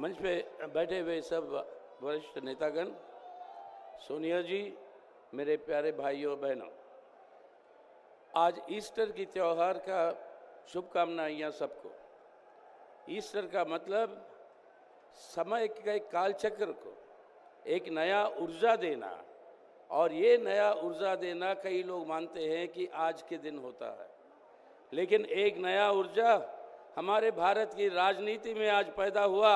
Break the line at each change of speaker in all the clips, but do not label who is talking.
मंच पे बैठे हुए सब वरिष्ठ नेतागण, सोनिया जी, मेरे प्यारे भाइयों बहनों, आज ईस्टर की त्यौहार का शुभकामनाएं सबको। ईस्टर का मतलब समय के कालचक्र को एक नया ऊर्जा देना, और ये नया ऊर्जा देना कई लोग मानते हैं कि आज के दिन होता है, लेकिन एक नया ऊर्जा हमारे भारत की राजनीति में आज पैदा हुआ,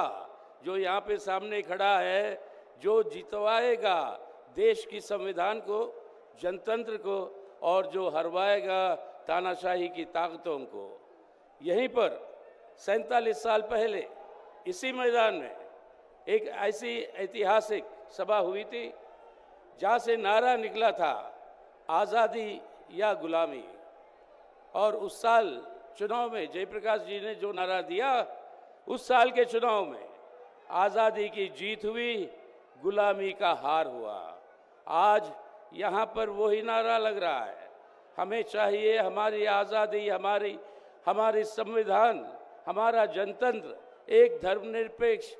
जो यहाँ पे सामने खड़ा है, जो जितवाएगा देश की संविधान को, जनतंत्र को, और जो हरवाएगा तानाशाही की ताकतों को। यहीं पर 47 साल पहले इसी मैदान में एक ऐसी ऐतिहासिक सभा हुई थी जहाँ से नारा निकला था, आज़ादी या गुलामी। और उस साल चुनाव में जयप्रकाश जी ने जो नारा दिया, उस साल के चुनाव में आज़ादी की जीत हुई, गुलामी का हार हुआ। आज यहाँ पर वही नारा लग रहा है। हमें चाहिए हमारी आज़ादी, हमारी संविधान, हमारा जनतंत्र, एक धर्मनिरपेक्ष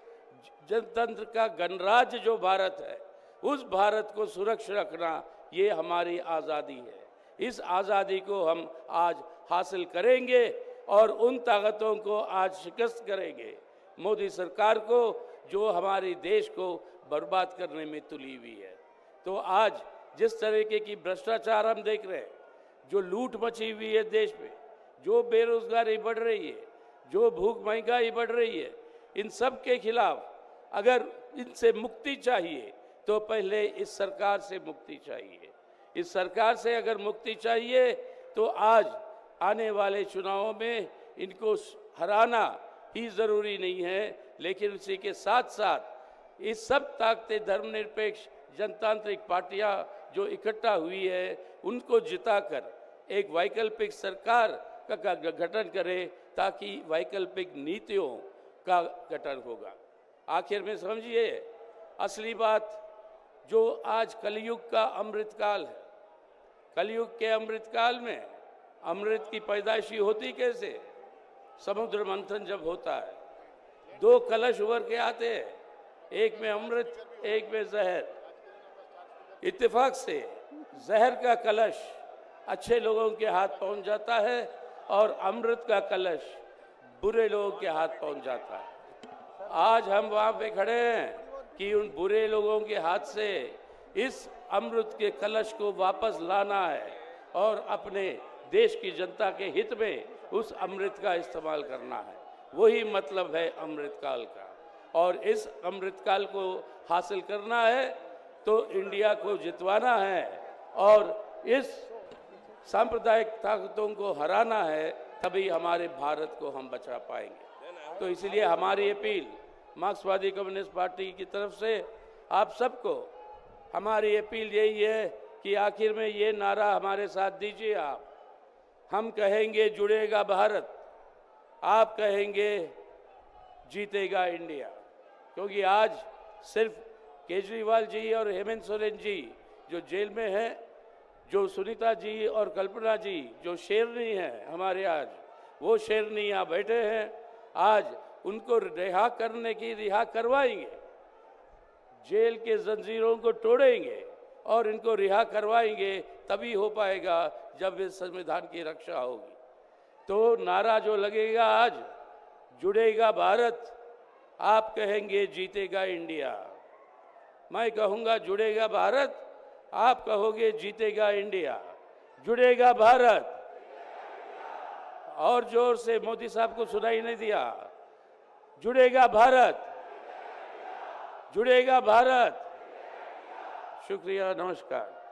जनतंत्र का गणराज्य जो भारत है, उस भारत को सुरक्षित रखना, ये हमारी आज़ादी है। इस आज़ादी को हम आज हासिल करेंगे और उन ताकतों को आज शिकस्त करेंगे, मोदी सरकार को, जो हमारे देश को बर्बाद करने में तुली हुई है। तो आज जिस तरीके की भ्रष्टाचार हम देख रहे हैं, जो लूट मची हुई है देश में, जो बेरोजगारी बढ़ रही है, जो भूख महंगाई बढ़ रही है, इन सब के खिलाफ अगर इनसे मुक्ति चाहिए तो पहले इस सरकार से मुक्ति चाहिए। इस सरकार से अगर मुक्ति चाहिए तो आज आने वाले चुनावों में इनको हराना ही ज़रूरी नहीं है, लेकिन उसी के साथ साथ इस सब ताकतें, धर्मनिरपेक्ष जनतांत्रिक पार्टियां जो इकट्ठा हुई है, उनको जिताकर एक वैकल्पिक सरकार का गठन करे, ताकि वैकल्पिक नीतियों का गठन होगा। आखिर में समझिए, असली बात जो आज कलयुग का अमृतकाल है, कलयुग के अमृतकाल में अमृत की पैदाइशी होती कैसे? समुद्र मंथन जब होता है, दो कलश उभर के आते हैं, एक में अमृत, एक में जहर। इत्तेफाक से जहर का कलश अच्छे लोगों के हाथ पहुंच जाता है और अमृत का कलश बुरे लोगों के हाथ पहुंच जाता है। आज हम वहां पे खड़े हैं कि उन बुरे लोगों के हाथ से इस अमृत के कलश को वापस लाना है और अपने देश की जनता के हित में उस अमृत का इस्तेमाल करना है। वही मतलब है अमृतकाल का, और इस अमृतकाल को हासिल करना है तो इंडिया को जितवाना है और इस सांप्रदायिक ताकतों को हराना है, तभी हमारे भारत को हम बचा पाएंगे। तो इसलिए हमारी अपील मार्क्सवादी कम्युनिस्ट पार्टी की तरफ से आप सबको, हमारी अपील यही है कि आखिर में ये नारा हमारे साथ दीजिए आप। हम कहेंगे जुड़ेगा भारत, आप कहेंगे जीतेगा इंडिया। क्योंकि आज सिर्फ केजरीवाल जी और हेमंत सोरेन जी जो जेल में हैं, जो सुनीता जी और कल्पना जी जो शेरनी हैं हमारे, आज वो शेरनी यहाँ बैठे हैं, आज उनको रिहा करवाएंगे, जेल के जंजीरों को तोड़ेंगे और इनको रिहा करवाएंगे, तभी हो पाएगा जब इस संविधान की रक्षा होगी। तो नारा जो लगेगा आज, जुड़ेगा भारत, आप कहेंगे जीतेगा इंडिया। मैं कहूँगा जुड़ेगा भारत, आप कहोगे जीतेगा इंडिया। जुड़ेगा भारत, और जोर से, मोदी साहब को सुनाई नहीं दिया। जुड़ेगा भारत, जुड़ेगा भारत। शुक्रिया, नमस्कार।